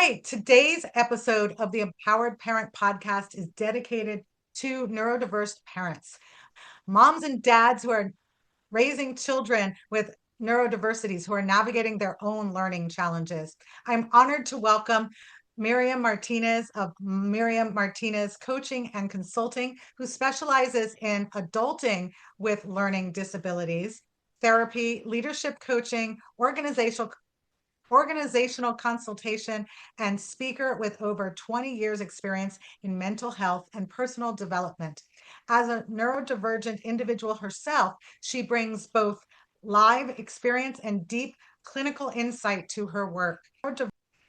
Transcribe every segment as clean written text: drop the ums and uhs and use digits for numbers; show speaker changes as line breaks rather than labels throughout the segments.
right. Today's episode of the Empowered Parent Podcast is dedicated to neurodiverse parents, moms and dads who are raising children with neurodiversities, who are navigating their own learning challenges. I'm honored to welcome Myriam Martinez of Myriam Martinez Coaching and Consulting, who specializes in adulting with learning disabilities, therapy, leadership coaching, organizational consultation, and speaker with over 20 years experience in mental health and personal development. As a neurodivergent individual herself, she brings both live experience and deep clinical insight to her work,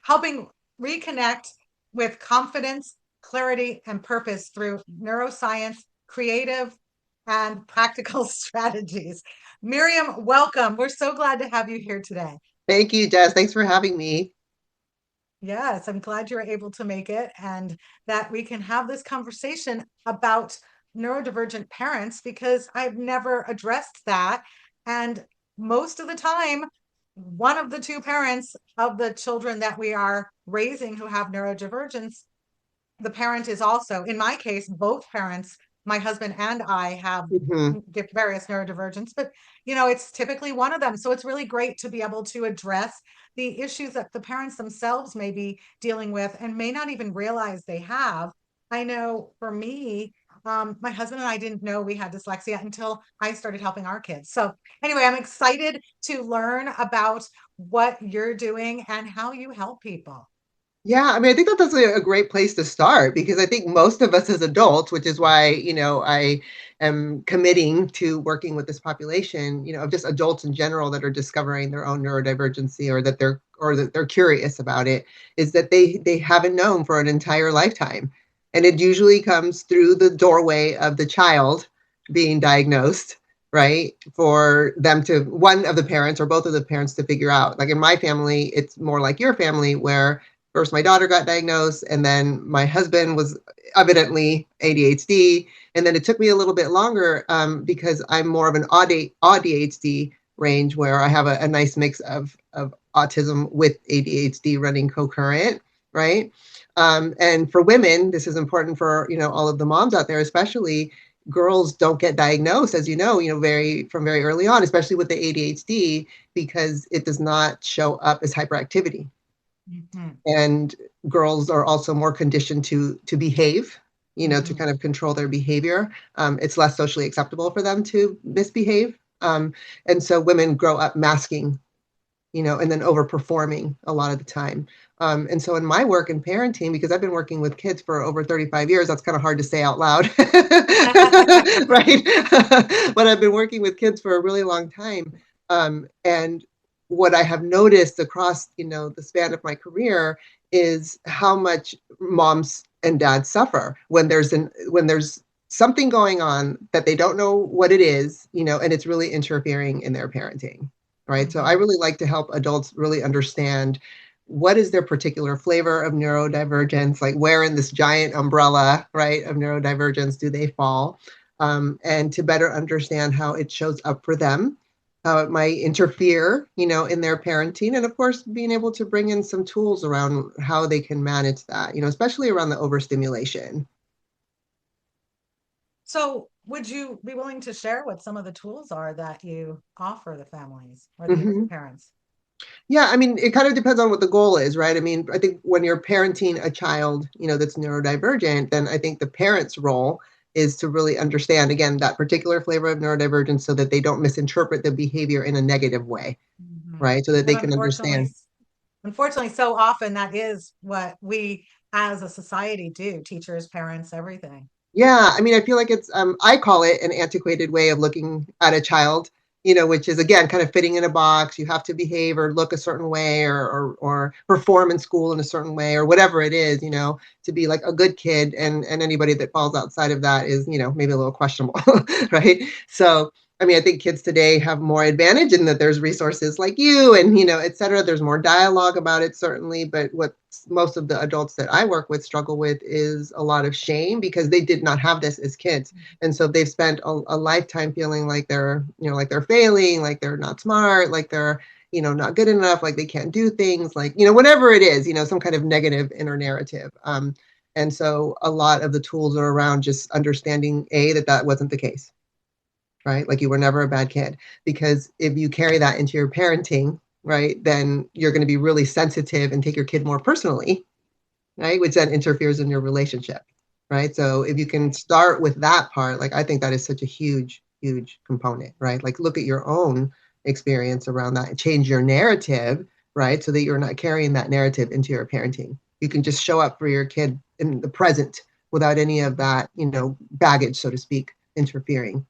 helping reconnect with confidence, clarity, and purpose through neuroscience, creative, and practical strategies. Myriam, welcome. We're so glad to have you here today.
Thank you, Jess. Thanks for having me.
Yes, I'm glad you were able to make it and that we can have this conversation about neurodivergent parents because I've never addressed that. And most of the time, one of the two parents of the children that we are raising who have neurodivergence, the parent is also, in my case, both parents, my husband and I have
Mhm.
various neurodivergence, but it's typically one of them. So it's really great to be able to address the issues that the parents themselves may be dealing with and may not even realize they have. I know for me, my husband and I didn't know we had dyslexia until I started helping our kids. So anyway, I'm excited to learn about what you're doing and how you help people.
Yeah, I think that that's a great place to start because I think most of us as adults, which is why, I am committing to working with this population, of just adults in general that are discovering their own neurodivergency or that they're curious about it, is that they haven't known for an entire lifetime. And it usually comes through the doorway of the child being diagnosed, right? For them to one of the parents or both of the parents to figure out. Like in my family, it's more like your family where first my daughter got diagnosed and then my husband was evidently ADHD. And then it took me a little bit longer because I'm more of an ADHD range where I have a nice mix of autism with ADHD running concurrent, right? And for women, this is important for, all of the moms out there, especially girls don't get diagnosed, as very early on, especially with the ADHD, because it does not show up as hyperactivity.
Mhm,
And girls are also more conditioned to behave, to
mhm.
kind of control their behavior. It's less socially acceptable for them to misbehave. And so women grow up masking, and then overperforming a lot of the time. And so in my work in parenting, because I've been working with kids for over 35 years, that's kind of hard to say out loud, right? But I've been working with kids for a really long time. And what I have noticed across, the span of my career is how much moms and dads suffer when there's something going on that they don't know what it is, and it's really interfering in their parenting, right? So I
Mhm.
really like to help adults really understand what is their particular flavor of neurodivergence, like where in this giant umbrella, right, of neurodivergence do they fall, and to better understand how it shows up for them, how it might interfere, in their parenting, and of course, being able to bring in some tools around how they can manage that, especially around the overstimulation.
So, would you be willing to share what some of the tools are that you offer the families or the
Mm-hmm.
parents?
Yeah, it kind of depends on what the goal is, right? I think when you're parenting a child, that's neurodivergent, then I think the parent's role is to really understand, again, that particular flavor of neurodivergence so that they don't misinterpret the behavior in a negative way,
Mhm.
right? So that
But
they can understand.
unfortunately, so often that is what we as a society do, teachers, parents, everything.
Yeah, I feel like I call it an antiquated way of looking at a child, which is again kind of fitting in a box. You have to behave or look a certain way or perform in school in a certain way or whatever it is, to be like a good kid. And anybody that falls outside of that is, maybe a little questionable, right? So, I think kids today have more advantage in that there's resources like you and, et cetera. There's more dialogue about it, certainly. But what most of the adults that I work with struggle with is a lot of shame because they did not have this as kids. And so they've spent a lifetime feeling like they're, like they're failing, like they're not smart, like they're, not good enough, like they can't do things, like, whatever it is, some kind of negative inner narrative. And so a lot of the tools are around just understanding that wasn't the case, right? Like you were never a bad kid, because if you carry that into your parenting, right, then you're going to be really sensitive and take your kid more personally, right? Which then interferes in your relationship, right? So if you can start with that part, like I think that is such a huge, huge component, right? Like look at your own experience around that and change your narrative, right? So that you're not carrying that narrative into your parenting. You can just show up for your kid in the present without any of that, baggage, so to speak, interfering.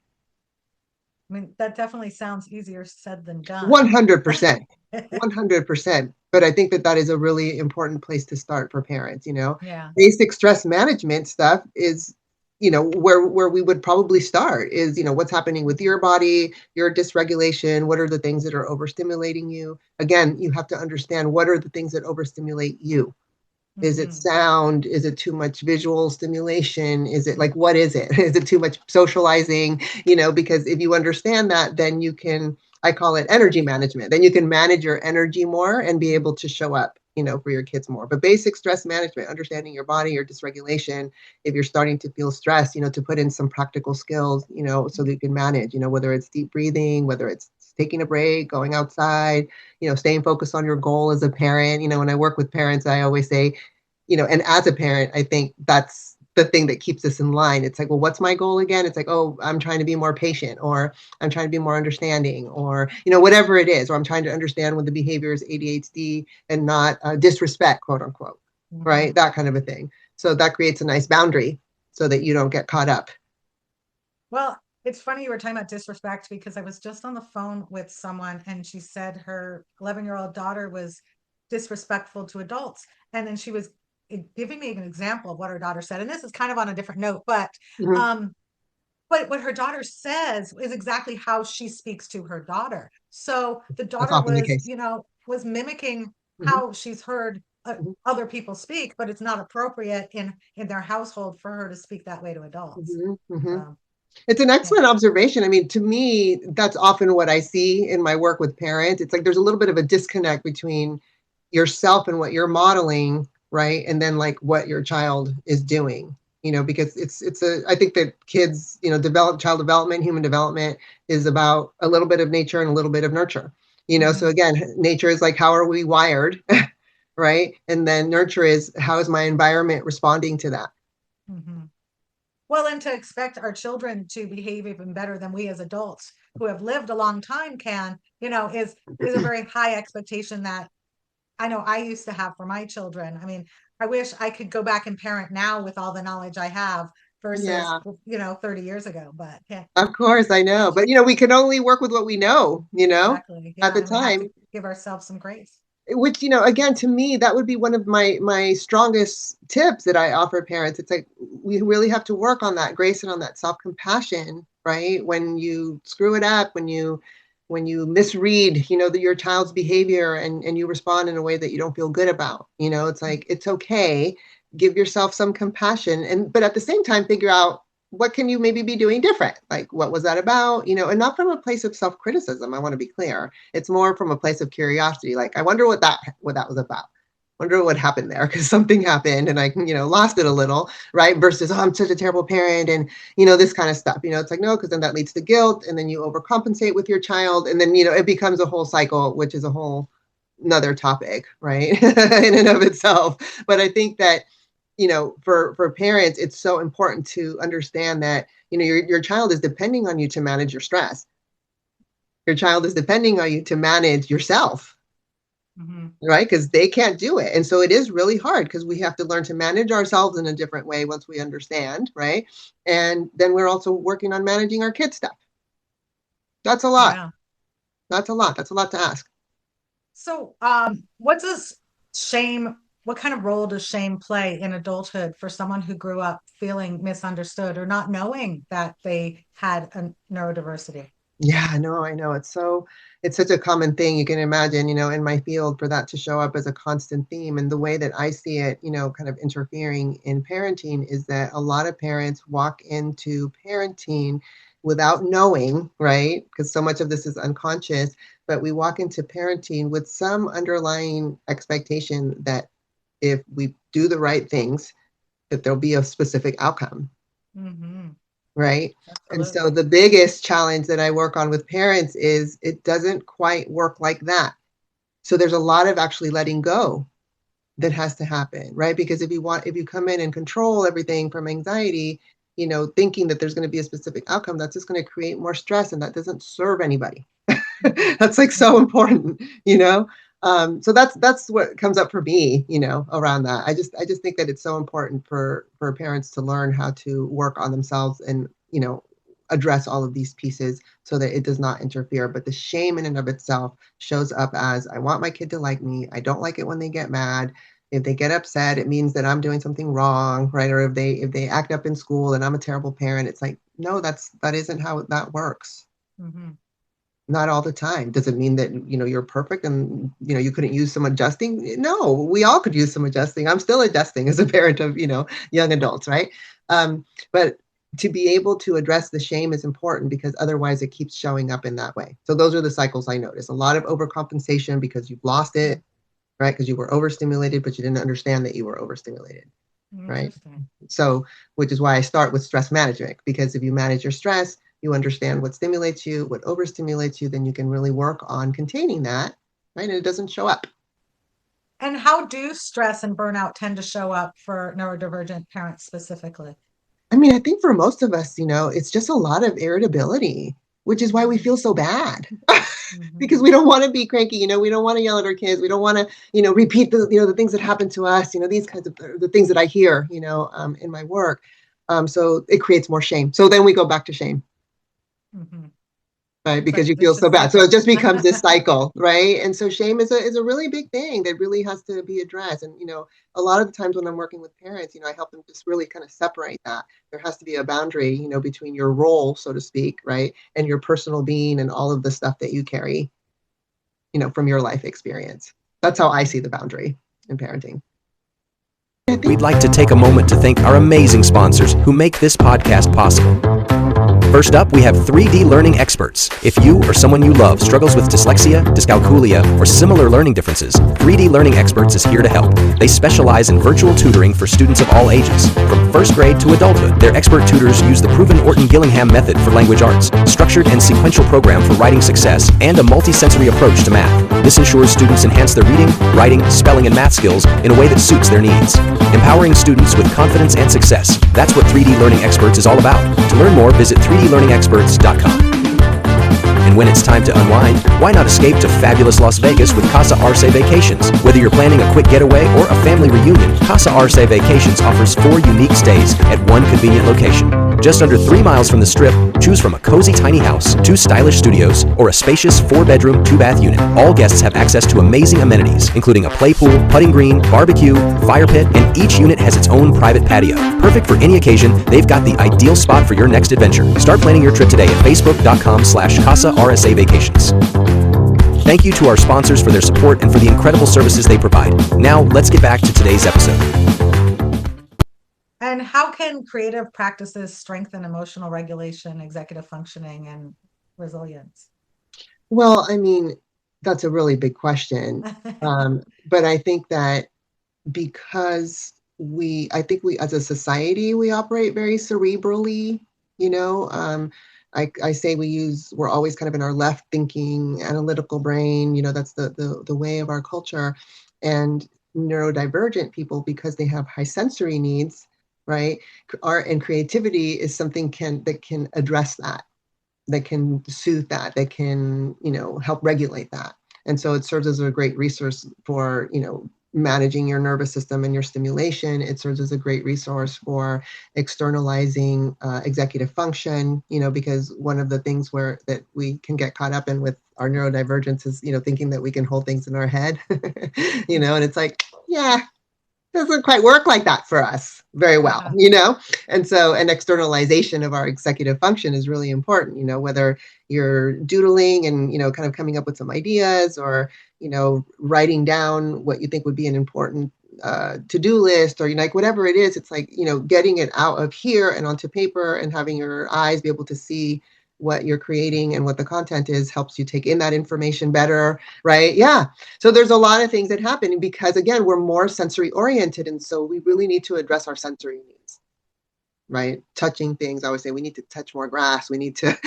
I mean, that definitely sounds easier said than done.
100%. 100%. But I think that is a really important place to start for parents.
Yeah.
Basic stress management stuff is, where we would probably start is, what's happening with your body, your dysregulation, what are the things that are overstimulating you? Again, you have to understand what are the things that overstimulate you. Is it sound? Is it too much visual stimulation? Is it like, what is it? Is it too much socializing? Because if you understand that, then you can, I call it energy management. Then you can manage your energy more and be able to show up, for your kids more. But basic stress management, understanding your body, your dysregulation, if you're starting to feel stress, to put in some practical skills, so that you can manage, whether it's deep breathing, whether it's taking a break, going outside, staying focused on your goal as a parent. When I work with parents, I always say, and as a parent, I think that's the thing that keeps us in line. It's like, well, what's my goal again? It's like, oh, I'm trying to be more patient, or I'm trying to be more understanding, or, whatever it is, or I'm trying to understand when the behavior is ADHD and not disrespect, quote unquote, right? That kind of a thing. So that creates a nice boundary so that you don't get caught up.
Well, it's funny you were talking about disrespect, because I was just on the phone with someone and she said her 11-year-old daughter was disrespectful to adults. And then she was giving me an example of what her daughter said. And this is kind of on a different note, but what her daughter says is exactly how she speaks to her daughter. So the
That's
daughter
often the
was,
case.
was mimicking how she's heard other people speak, but it's not appropriate in their household for her to speak that way to adults. So,
it's an
yeah.
excellent observation. I mean, to me, that's often what I see in my work with parents. It's like there's a little bit of a disconnect between yourself and what you're modeling, right? And then like what your child is doing, because I think that kids, child development, human development is about a little bit of nature and a little bit of nurture, So again, nature is like, how are we wired, right? And then nurture is, how is my environment responding to that?
Well, and to expect our children to behave even better than we as adults who have lived a long time can, is a very high expectation that I know I used to have for my children. I mean, I wish I could go back and parent now with all the knowledge I have versus,
Yeah,
30 years ago. But yeah,
of course, I know. But, we can only work with what we know,
exactly.
at
Yeah.
the
And we have to
time.
give ourselves some grace.
Which, again, to me, that would be one of my strongest tips that I offer parents. It's like, we really have to work on that grace and on that self-compassion, right? When you screw it up, when you misread, your child's behavior, and you respond in a way that you don't feel good about, it's like, it's okay. Give yourself some compassion, but at the same time, figure out, what can you maybe be doing different? Like, what was that about? And not from a place of self-criticism. I want to be clear. It's more from a place of curiosity. Like, I wonder what that was about. Wonder what happened there, because something happened and I, lost it a little, right? Versus, oh, I'm such a terrible parent, and, this kind of stuff. It's like, no, because then that leads to guilt, and then you overcompensate with your child, and then, it becomes a whole cycle, which is a whole another topic, right? In and of itself. But I think that, for parents, it's so important to understand that, your child is depending on you to manage your stress. Your child is depending on you to manage yourself, right? Because they can't do it. And so it is really hard, because we have to learn to manage ourselves in a different way once we understand, right? And then we're also working on managing our kids' stuff. That's a lot.
Yeah.
That's a lot. That's a lot to ask.
So, what kind of role does shame play in adulthood for someone who grew up feeling misunderstood or not knowing that they had a neurodiversity?
Yeah, I know. It's such a common thing. You can imagine, in my field, for that to show up as a constant theme. And the way that I see it, kind of interfering in parenting, is that a lot of parents walk into parenting without knowing, right? Because so much of this is unconscious, but we walk into parenting with some underlying expectation that if we do the right things, that there'll be a specific outcome.
Mm-hmm.
Right. And so
Absolutely.
the biggest challenge that I work on with parents is it doesn't quite work like that. So there's a lot of actually letting go that has to happen, right? Because if you come in and control everything from anxiety, thinking that there's going to be a specific outcome, that's just going to create more stress, and that doesn't serve anybody.
Mm-hmm.
That's like so important, so that's what comes up for me, around that. I just think that it's so important for parents to learn how to work on themselves and address all of these pieces so that it does not interfere. But the shame in and of itself shows up as, I want my kid to like me. I don't like it when they get mad. If they get upset, it means that I'm doing something wrong, right? Or if they act up in school and I'm a terrible parent, it's like, no, that isn't how that works.
Mm-hmm.
Not all the time. Does it mean that you're perfect and you couldn't use some adjusting? No, we all could use some adjusting. I'm still adjusting as a parent of young adults, right? But to be able to address the shame is important, because otherwise it keeps showing up in that way. So those are the cycles I notice. A lot of overcompensation because you've lost it, right? Because you were overstimulated, but you didn't understand that you were overstimulated, right?
Interesting.
So, which is why I start with stress management, because if you manage your stress, you understand what stimulates you, what overstimulates you, then you can really work on containing that, right? And it doesn't show up.
And how do stress and burnout tend to show up for neurodivergent parents specifically?
I mean, I think for most of us, it's just a lot of irritability, which is why we feel so bad.
Mm-hmm.
Because we don't want to be cranky, we don't want to yell at our kids. We don't want to, repeat the things that happen to us, these kinds of the things that I hear, in my work. So it creates more shame. So then we go back to shame.
Mm-hmm.
Right,
It's like
because
a
you feel so
vicious
bad. So it
cycle.
just becomes this cycle, right? And so shame is a really big thing that really has to be addressed. And a lot of the times when I'm working with parents, I help them just really kind of separate that. There has to be a boundary, between your role, so to speak, right, and your personal being and all of the stuff that you carry, from your life experience. That's how I see the boundary in parenting.
We'd like to take a moment to thank our amazing sponsors who make this podcast possible. First up, we have 3D Learning Experts. If you or someone you love struggles with dyslexia, dyscalculia, or similar learning differences, 3D Learning Experts is here to help. They specialize in virtual tutoring for students of all ages. From first grade to adulthood, their expert tutors use the proven Orton-Gillingham method for language arts, structured and sequential program for writing success, and a multi-sensory approach to math. This ensures students enhance their reading, writing, spelling, and math skills in a way that suits their needs. Empowering students with confidence and success. That's what 3D Learning Experts is all about. To learn more, visit 3dlearningexperts.com. And when it's time to unwind, why not escape to fabulous Las Vegas with Casa Arce Vacations? Whether you're planning a quick getaway or a family reunion, Casa Arce Vacations offers 4 unique stays at one convenient location. Just under 3 miles from the Strip, choose from a cozy tiny house, 2 stylish studios, or a spacious 4-bedroom, 2-bath unit. All guests have access to amazing amenities, including a play pool, putting green, barbecue, fire pit, and each unit has its own private patio. Perfect for any occasion, they've got the ideal spot for your next adventure. Start planning your trip today at facebook.com/Casa RSA Vacations. Thank you to our sponsors for their support and for the incredible services they provide. Now, let's get back to today's episode.
And how can creative practices strengthen emotional regulation, executive functioning, and resilience?
Well, I mean, that's a really big question. But I think that because I think we as a society, we operate very cerebrally, I say we're always kind of in our left thinking, analytical brain, that's the way of our culture. And neurodivergent people, because they have high sensory needs, right? Art and creativity is something that can address that can soothe that can, help regulate that. And so it serves as a great resource for, managing your nervous system and your stimulation. It serves as a great resource for externalizing executive function, because one of the things that we can get caught up in with our neurodivergence is, thinking that we can hold things in our head, and it's like, yeah, doesn't quite work like that for us very well, And so an externalization of our executive function is really important, whether you're doodling and, kind of coming up with some ideas or, writing down what you think would be an important to-do list or, like whatever it is, it's like, getting it out of here and onto paper and having your eyes be able to see what you're creating and what the content is helps you take in that information better, right? Yeah. So there's a lot of things that happen because, again, we're more sensory oriented. And so we really need to address our sensory needs, right? Touching things. I always say we need to touch more grass. We need to,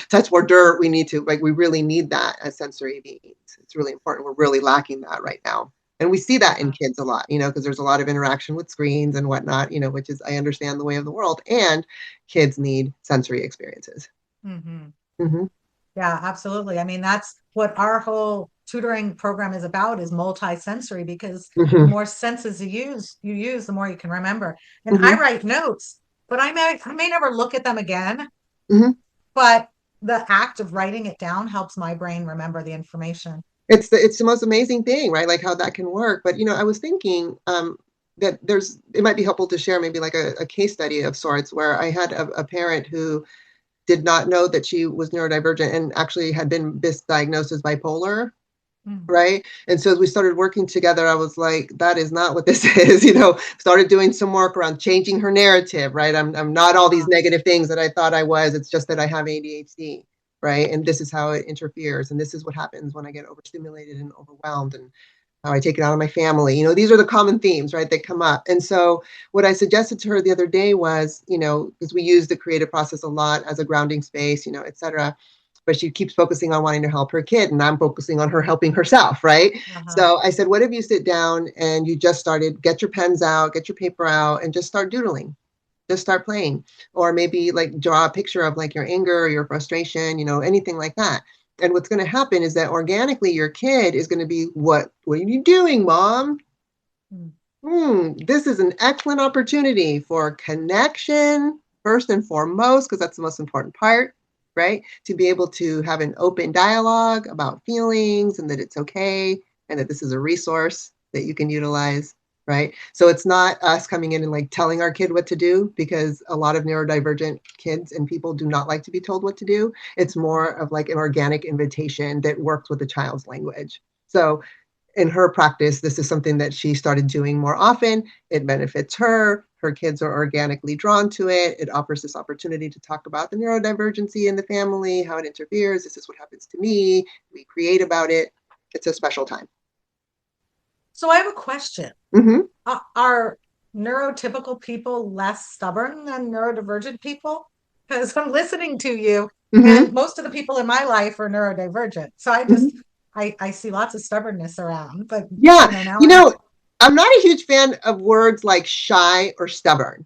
touch more dirt. We need to, we really need that as sensory beings. It's really important. We're really lacking that right now. And we see that in kids a lot, because there's a lot of interaction with screens and whatnot, which is, I understand the way of the world, and kids need sensory experiences.
Mm-hmm. Mm-hmm. Yeah, absolutely. I mean, that's what our whole tutoring program is about, is multi-sensory, because the more senses you use, the more you can remember. And I write notes, but I may never look at them again. But the act of writing it down helps my brain remember the information.
It's the most amazing thing, right? Like how that can work. But, I was thinking that it might be helpful to share maybe like a case study of sorts, where I had a parent who did not know that she was neurodivergent and actually had been misdiagnosed as bipolar. Right. And so as we started working together, I was like, that is not what this is, started doing some work around changing her narrative, right? I'm not all these negative things that I thought I was. It's just that I have ADHD, right? And this is how it interferes. And this is what happens when I get overstimulated and overwhelmed, and how I take it out on my family. These are the common themes, right, that come up. And so what I suggested to her the other day was, because we use the creative process a lot as a grounding space, et cetera. But she keeps focusing on wanting to help her kid, and I'm focusing on her helping herself, right? So I said, what if you sit down and you just get your pens out, get your paper out, and just start doodling, just start playing, or maybe like draw a picture of like your anger or your frustration, anything like that. And what's going to happen is that organically your kid is going to be, what are you doing, Mom? This is an excellent opportunity for connection, first and foremost, because that's the most important part. Right? To be able to have an open dialogue about feelings, and that it's okay, and that this is a resource that you can utilize, right? So it's not us coming in and like telling our kid what to do, because a lot of neurodivergent kids and people do not like to be told what to do. It's more of like an organic invitation that works with the child's language. So in her practice, this is something that she started doing more often. It benefits her. Her kids are organically drawn to it. It offers this opportunity to talk about the neurodivergency in the family, how it interferes. This is what happens to me. We create about it. It's a special time.
So I have a question. Are neurotypical people less stubborn than neurodivergent people? Because I'm listening to you, and most of the people in my life are neurodivergent. So I see lots of stubbornness around. But
yeah, I'm not a huge fan of words like shy or stubborn,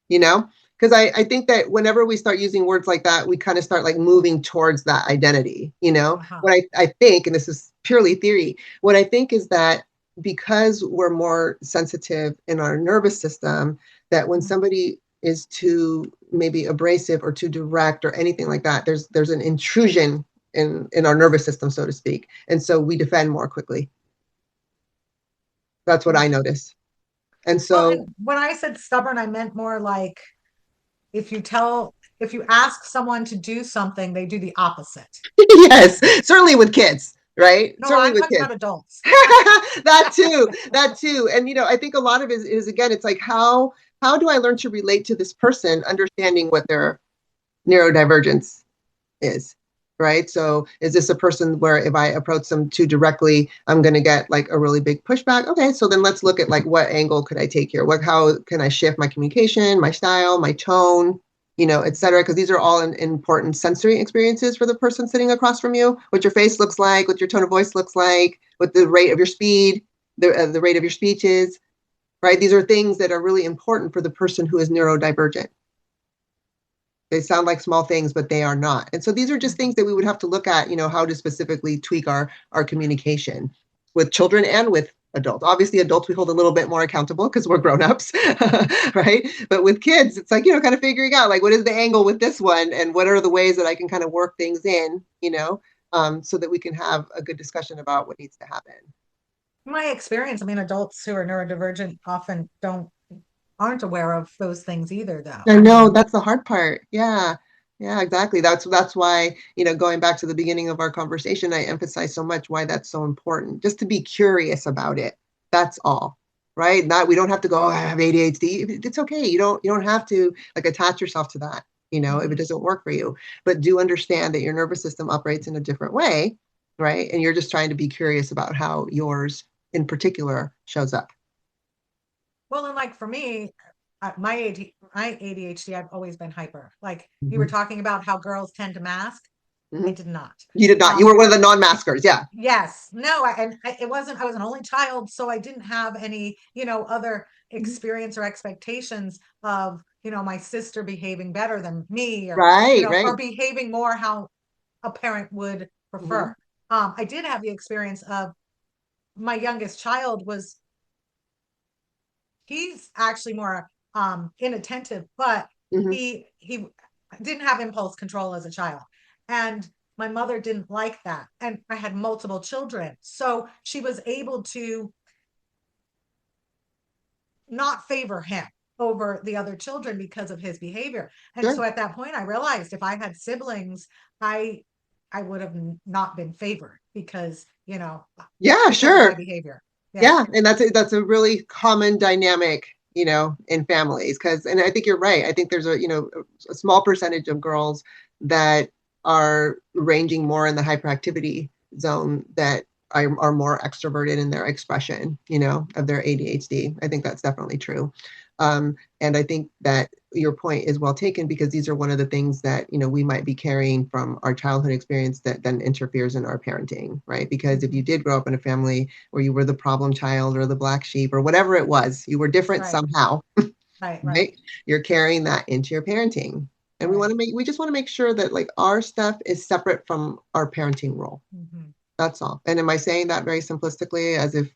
because I think that whenever we start using words like that, we kind of start like moving towards that identity, What I think, and this is purely theory, what I think is that because we're more sensitive in our nervous system, that when somebody is too maybe abrasive or too direct or anything like that, there's an intrusion in our nervous system, so to speak. And so we defend more quickly. That's what I noticed. And so
and when I said stubborn, I meant more like if you ask someone to do something, they do the opposite.
Yes, certainly with kids, right?
No,
certainly
I'm
with
talking
kids.
About adults.
that too. And I think a lot of it is again, it's like how do I learn to relate to this person, understanding what their neurodivergence is? Right. So is this a person where if I approach them too directly, I'm going to get like a really big pushback? Okay. So then let's look at like, what angle could I take here? How can I shift my communication, my style, my tone, et cetera? Because these are all important sensory experiences for the person sitting across from you. What your face looks like, what your tone of voice looks like, what the rate of your speed, the rate of your speech is, right? These are things that are really important for the person who is neurodivergent. They sound like small things, but they are not. And so these are just things that we would have to look at, how to specifically tweak our communication with children and with adults. Obviously, adults we hold a little bit more accountable because we're grown-ups, right? But with kids, it's like, kind of figuring out like, what is the angle with this one, and what are the ways that I can kind of work things in, so that we can have a good discussion about what needs to happen.
My experience, I mean, adults who are neurodivergent often aren't aware of those things either, though.
I know, that's the hard part. Yeah, exactly. That's why, going back to the beginning of our conversation, I emphasize so much why that's so important, just to be curious about it. That's all, right? We don't have to go, I have ADHD. It's okay. You don't have to like attach yourself to that. if it doesn't work for you. But do understand that your nervous system operates in a different way, right? And you're just trying to be curious about how yours in particular shows up.
Well, and like for me, my ADHD, I've always been hyper. Like you were talking about how girls tend to mask. I did not.
You did not. You were one of the non-maskers. Yeah.
Yes. No, it wasn't, I was an only child, so I didn't have any, other experience or expectations of, my sister behaving better than me, or,
Right.
or behaving more how a parent would prefer. I did have the experience of my youngest child he's actually more inattentive, but he didn't have impulse control as a child. And my mother didn't like that. And I had multiple children. So she was able to not favor him over the other children because of his behavior. And so at that point I realized if I had siblings, I would have not been favored because, because of my behavior.
Yeah. And that's a really common dynamic, in families. And I think you're right. I think there's a small percentage of girls that are ranging more in the hyperactivity zone that are more extroverted in their expression, of their ADHD. I think that's definitely true. And I think that your point is well taken, because these are one of the things that, we might be carrying from our childhood experience that then interferes in our parenting, right? Because if you did grow up in a family where you were the problem child or the black sheep or whatever it was, you were different somehow, right? You're carrying that into your parenting. And we just want to make sure that like our stuff is separate from our parenting role. That's all. And am I saying that very simplistically as if,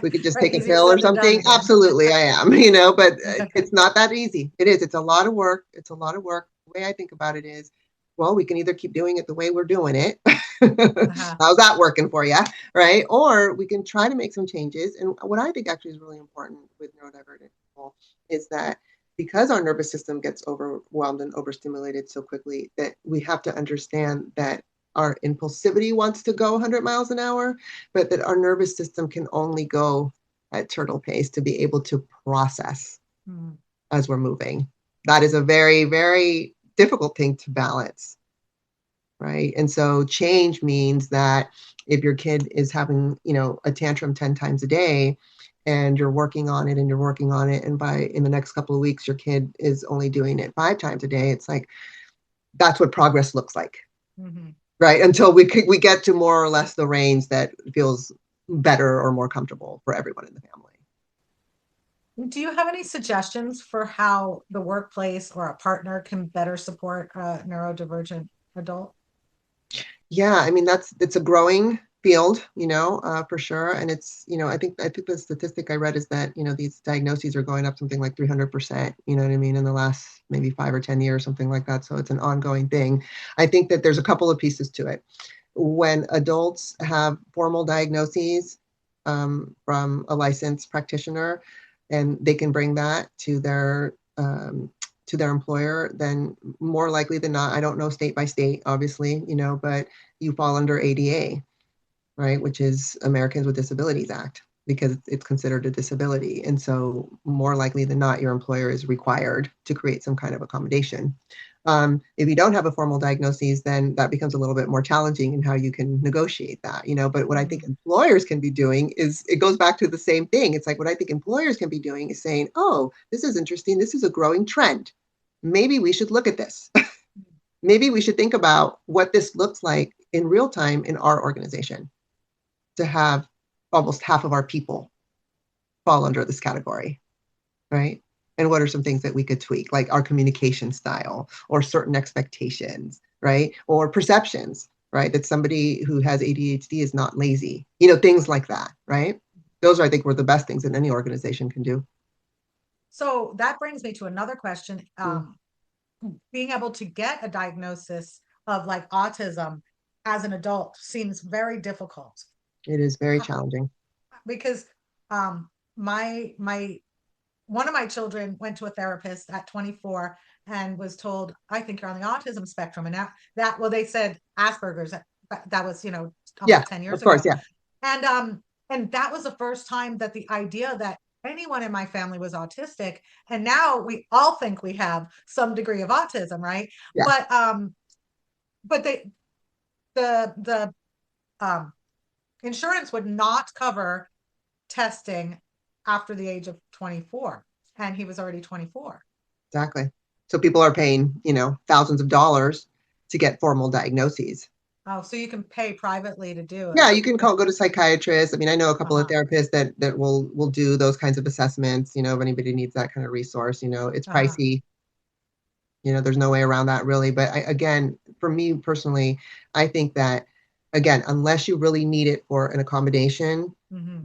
we could just take a pill or something? Absolutely, I am, but it's not that easy. It is. It's a lot of work. It's a lot of work. The way I think about it is, well, we can either keep doing it the way we're doing it. How's that working for you? Right. Or we can try to make some changes. And what I think actually is really important with neurodivergent people is that because our nervous system gets overwhelmed and overstimulated so quickly, that we have to understand that our impulsivity wants to go 100 miles an hour, but that our nervous system can only go at turtle pace to be able to process as we're moving. That is a very, very difficult thing to balance, right? And so change means that if your kid is having, a tantrum 10 times a day, and you're working on it and you're working on it, and in the next couple of weeks, your kid is only doing it 5 times a day, it's like, that's what progress looks like. Right, until we get to more or less the range that feels better or more comfortable for everyone in the family.
Do you have any suggestions for how the workplace or a partner can better support a neurodivergent adult?
Yeah, I mean it's a growing field, for sure. And it's, I think the statistic I read is that, these diagnoses are going up something like 300%, you know what I mean, in the last maybe 5 or 10 years, something like that. So it's an ongoing thing. I think that there's a couple of pieces to it. When adults have formal diagnoses from a licensed practitioner, and they can bring that to their employer, then more likely than not, I don't know state by state, obviously, but you fall under ADA, right, which is Americans with Disabilities Act, because it's considered a disability. And so more likely than not, your employer is required to create some kind of accommodation. If you don't have a formal diagnosis, then that becomes a little bit more challenging in how you can negotiate that, but what I think employers can be doing is, it goes back to the same thing. It's like, what I think employers can be doing is saying, oh, this is interesting. This is a growing trend. Maybe we should look at this. Maybe we should think about what this looks like in real time in our organization, to have almost half of our people fall under this category, right? And what are some things that we could tweak, like our communication style or certain expectations, right? Or perceptions, right? That somebody who has ADHD is not lazy, things like that, right? Those are, I think, were the best things that any organization can do.
So that brings me to another question. Being able to get a diagnosis of like autism as an adult seems very difficult.
It is very challenging.
Because my one of my children went to a therapist at 24 and was told, I think you're on the autism spectrum. And now they said Asperger's. That was, almost 10 years ago.
Of course, yeah.
And that was the first time that the idea that anyone in my family was autistic, and now we all think we have some degree of autism, right?
Yeah.
But the insurance would not cover testing after the age of 24, and he was already 24.
Exactly. So people are paying, thousands of dollars to get formal diagnoses.
Oh, so you can pay privately to do it.
Yeah, you can go to psychiatrists. I mean, I know a couple of
Uh-huh.
therapists that will do those kinds of assessments, if anybody needs that kind of resource, it's
Uh-huh.
pricey. There's no way around that really. But again, for me personally, I think that, again, unless you really need it for an accommodation,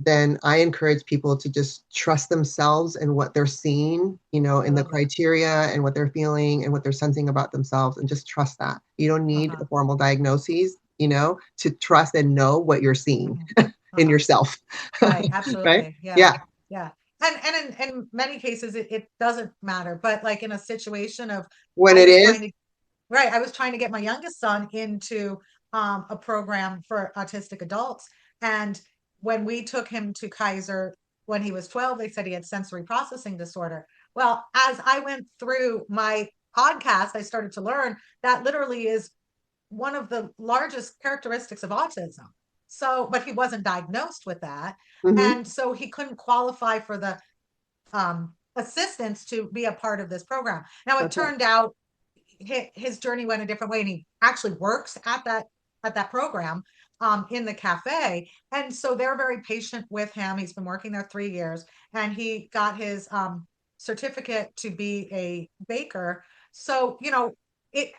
then I encourage people to just trust themselves and what they're seeing, in the criteria and what they're feeling and what they're sensing about themselves, and just trust that. You don't need a formal diagnosis, to trust and know what you're seeing in yourself.
Right, absolutely.
Right?
Yeah. Yeah. And in many cases it doesn't matter, but like in a situation of
when
I
it
was
is,
I was trying to get my youngest son into a program for autistic adults, and when we took him to Kaiser when he was 12, they said he had sensory processing disorder. Well, as I went through my podcast, I started to learn that literally is one of the largest characteristics of autism. So, but he wasn't diagnosed with that. And so he couldn't qualify for the assistance to be a part of this program. Now, it turned out his journey went a different way, and he actually works at that program in the cafe. And so they're very patient with him. He's been working there 3 years, and he got his certificate to be a baker. So, it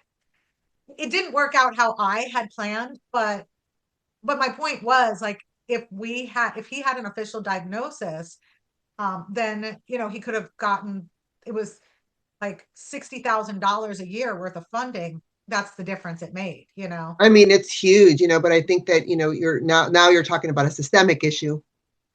didn't work out how I had planned, but my point was, like, if he had an official diagnosis, then he could have gotten, it was like $60,000 a year worth of funding. That's the difference it made.
I mean, it's huge, but I think that, you're now you're talking about a systemic issue,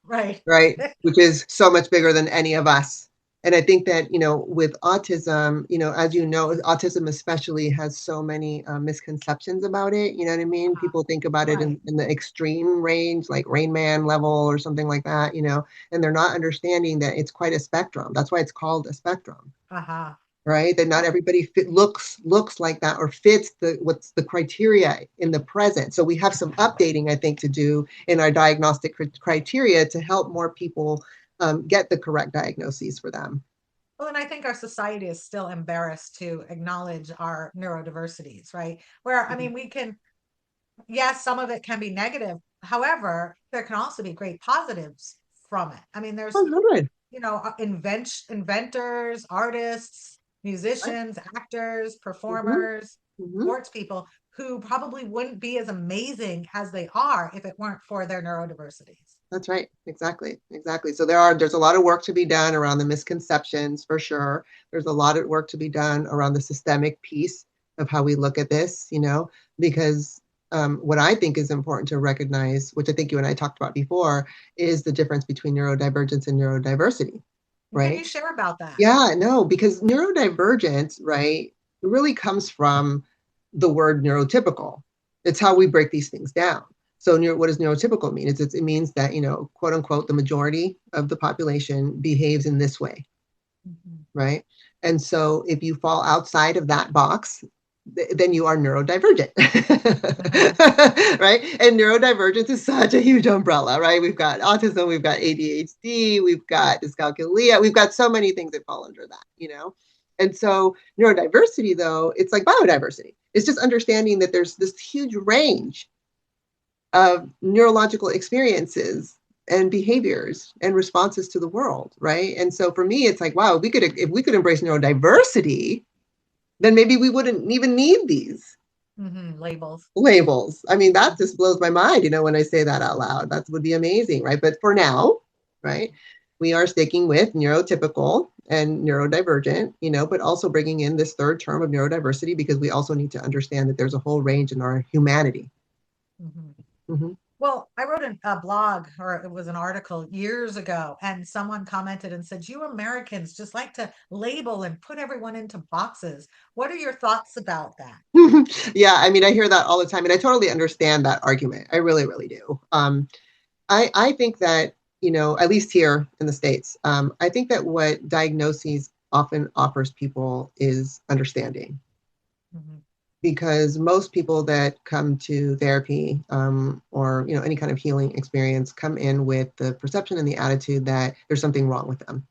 Right.
right? Which is so much bigger than any of us. And I think that, with autism, as autism especially has so many misconceptions about it. You know what I mean? People think about it in the extreme range, like Rain Man level or something like that, and they're not understanding that it's quite a spectrum. That's why it's called a spectrum. Right? That not everybody looks like that or fits what's the criteria in the present. So we have some updating, I think, to do in our diagnostic criteria to help more people get the correct diagnoses for them.
Well, and I think our society is still embarrassed to acknowledge our neurodiversities, right? Where, I mean, yes, some of it can be negative. However, there can also be great positives from it. I mean, there's,
100.
Inventors, artists, musicians, actors, performers, sports people who probably wouldn't be as amazing as they are if it weren't for their neurodiversities.
That's right. Exactly. So there's a lot of work to be done around the misconceptions, for sure. There's a lot of work to be done around the systemic piece of how we look at this, because what I think is important to recognize, which I think you and I talked about before, is the difference between neurodivergence and neurodiversity. Right?
Can you share about that?
Yeah, no, because neurodivergence, right, really comes from the word neurotypical. It's how we break these things down. So what does neurotypical mean? It means that, quote unquote, the majority of the population behaves in this way, right? And so if you fall outside of that box, then you are neurodivergent, right? And neurodivergence is such a huge umbrella, right? We've got autism, we've got ADHD, we've got dyscalculia, we've got so many things that fall under that, And so neurodiversity, though, it's like biodiversity. It's just understanding that there's this huge range of neurological experiences and behaviors and responses to the world, right? And so for me, it's like, wow, if we could embrace neurodiversity, then maybe we wouldn't even need these labels. I mean, that just blows my mind, when I say that out loud. That would be amazing, right? But for now, right, we are sticking with neurotypical and neurodivergent, but also bringing in this third term of neurodiversity, because we also need to understand that there's a whole range in our humanity.
Well, I wrote a blog, or it was an article years ago, and someone commented and said, you Americans just like to label and put everyone into boxes. What are your thoughts about that?
Yeah, I mean, I hear that all the time, and I totally understand that argument. I really, really do. I think that, at least here in the States, I think that what diagnoses often offers people is understanding.
Mhm.
Because most people that come to therapy or any kind of healing experience come in with the perception and the attitude that there's something wrong with them.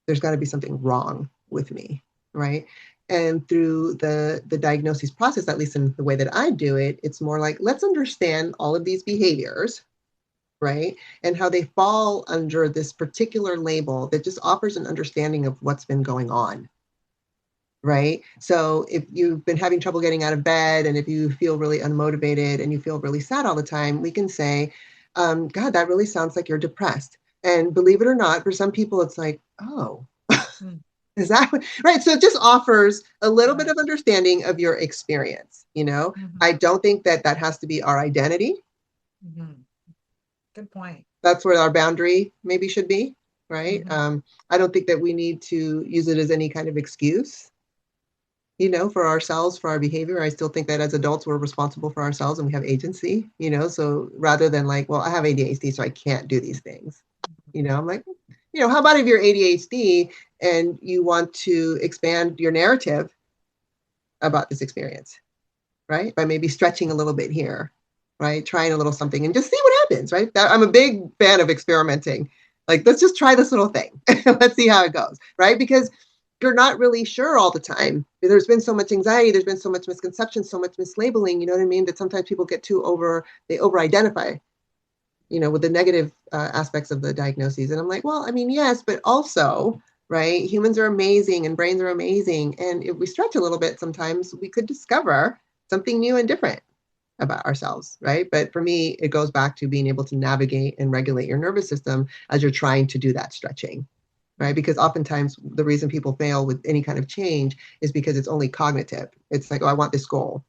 There's got to be something wrong with me, right? And through the diagnosis process, at least in the way that I do it, it's more like, let's understand all of these behaviors, right? And how they fall under this particular label that just offers an understanding of what's been going on. Right. So if you've been having trouble getting out of bed, and if you feel really unmotivated and you feel really sad all the time, we can say, God, that really sounds like you're depressed. And believe it or not, for some people, it's like, oh,
Mm.
is that right? So it just offers a little bit
Right.
of understanding of your experience.
Mhm.
I don't think that that has to be our identity.
Mhm. Good point.
That's where our boundary maybe should be. Right.
Mhm.
I don't think that we need to use it as any kind of excuse, for ourselves, for our behavior. I still think that as adults, we're responsible for ourselves and we have agency, so rather than like, well, I have ADHD, so I can't do these things. I'm like, how about if you're ADHD and you want to expand your narrative about this experience, right? By maybe stretching a little bit here, right? Trying a little something and just see what happens, right? I'm a big fan of experimenting. Like, let's just try this little thing. Let's see how it goes, right? Because you're not really sure all the time. There's been so much anxiety, there's been so much misconception, so much mislabeling, you know what I mean? That sometimes people get they over-identify, with the negative aspects of the diagnoses. And I'm like, well, I mean, yes, but also, right, humans are amazing and brains are amazing. And if we stretch a little bit, sometimes we could discover something new and different about ourselves, right? But for me, it goes back to being able to navigate and regulate your nervous system as you're trying to do that stretching, right? Because oftentimes the reason people fail with any kind of change is because it's only cognitive. It's like, oh, I want this goal.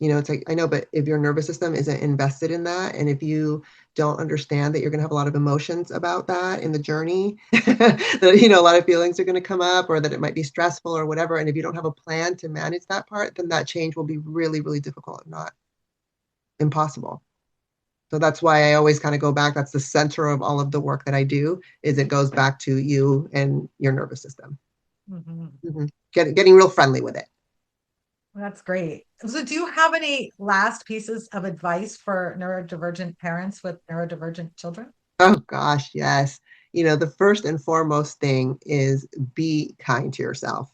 It's like, I know, but if your nervous system isn't invested in that, and if you don't understand that you're going to have a lot of emotions about that in the journey, that, a lot of feelings are going to come up, or that it might be stressful or whatever. And if you don't have a plan to manage that part, then that change will be really, really difficult, if not impossible. So that's why I always kind of go back. That's the center of all of the work that I do, is it goes back to you and your nervous system.
Mhm.
Mm-hmm. Getting real friendly with it.
That's great. So, do you have any last pieces of advice for neurodivergent parents with neurodivergent children?
Oh gosh, yes. The first and foremost thing is be kind to yourself.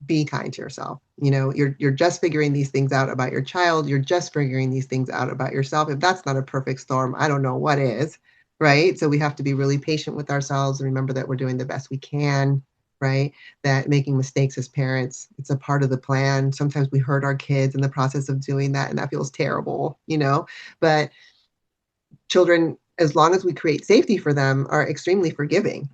Be kind to yourself. You're just figuring these things out about your child. You're just figuring these things out about yourself. If that's not a perfect storm, I don't know what is, right? So we have to be really patient with ourselves and remember that we're doing the best we can, right? That making mistakes as parents, it's a part of the plan. Sometimes we hurt our kids in the process of doing that, and that feels terrible, but children, as long as we create safety for them, are extremely forgiving.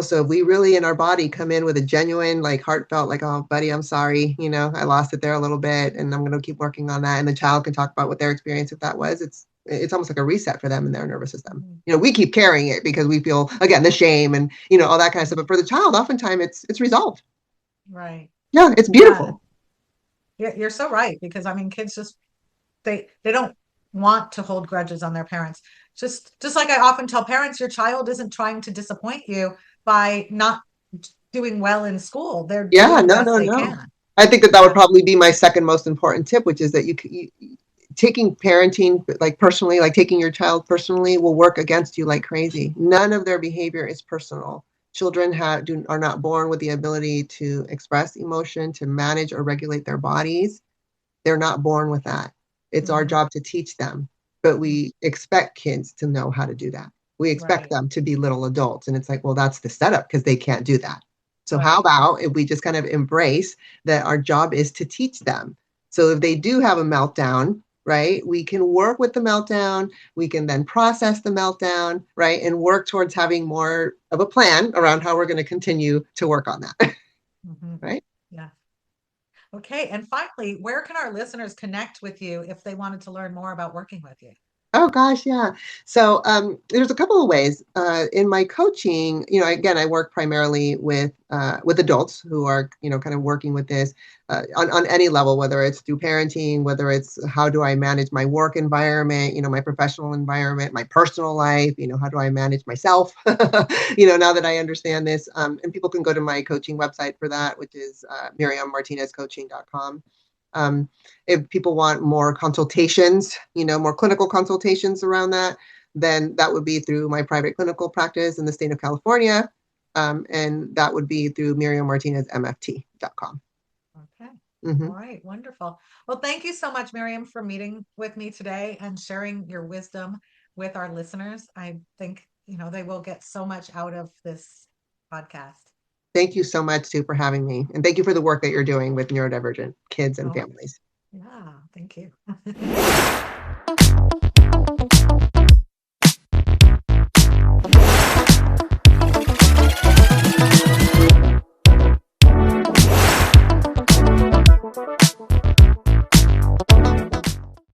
So if we really in our body come in with a genuine, like heartfelt, like, oh, buddy, I'm sorry, I lost it there a little bit and I'm going to keep working on that. And the child can talk about what their experience, if that was, it's almost like a reset for them in their nervous system. We keep carrying it because we feel, again, the shame and, all that kind of stuff. But for the child, oftentimes it's resolved.
Right.
Yeah, it's beautiful.
Yeah, you're so right. Because I mean, kids just they don't want to hold grudges on their parents. Just like I often tell parents, your child isn't trying to disappoint you by not doing well in school. They're
Yeah,
doing the best
no.
they can.
I think that would probably be my second most important tip, which is that you taking parenting, like personally, like taking your child personally, will work against you like crazy. None of their behavior is personal. Children are not born with the ability to express emotion, to manage or regulate their bodies. They're not born with that. It's our job to teach them, but we expect kids to know how to do that. We expect them to be little adults. And it's like, well, that's the setup because they can't do that. So how about if we just kind of embrace that our job is to teach them? So if they do have a meltdown, right, we can work with the meltdown. We can then process the meltdown, right, and work towards having more of a plan around how we're going to continue to work on that. Right?
Yeah. Okay. And finally, where can our listeners connect with you if they wanted to learn more about working with you?
Oh gosh, yeah. So there's a couple of ways in my coaching. Again, I work primarily with adults who are kind of working with this on any level, whether it's through parenting, whether it's how do I manage my work environment, my professional environment, my personal life. How do I manage myself? Now that I understand this, and people can go to my coaching website for that, which is MyriamMartinezCoaching.com. If people want more consultations, more clinical consultations around that, then that would be through my private clinical practice in the state of California. And that would be through MyriamMartinezMFT.com.
Okay.
Mm-hmm.
All right. Wonderful. Well, thank you so much, Myriam, for meeting with me today and sharing your wisdom with our listeners. I think, they will get so much out of this podcast.
Thank you so much, Sue, for having me. And thank you for the work that you're doing with neurodivergent kids and families.
Yeah, thank you.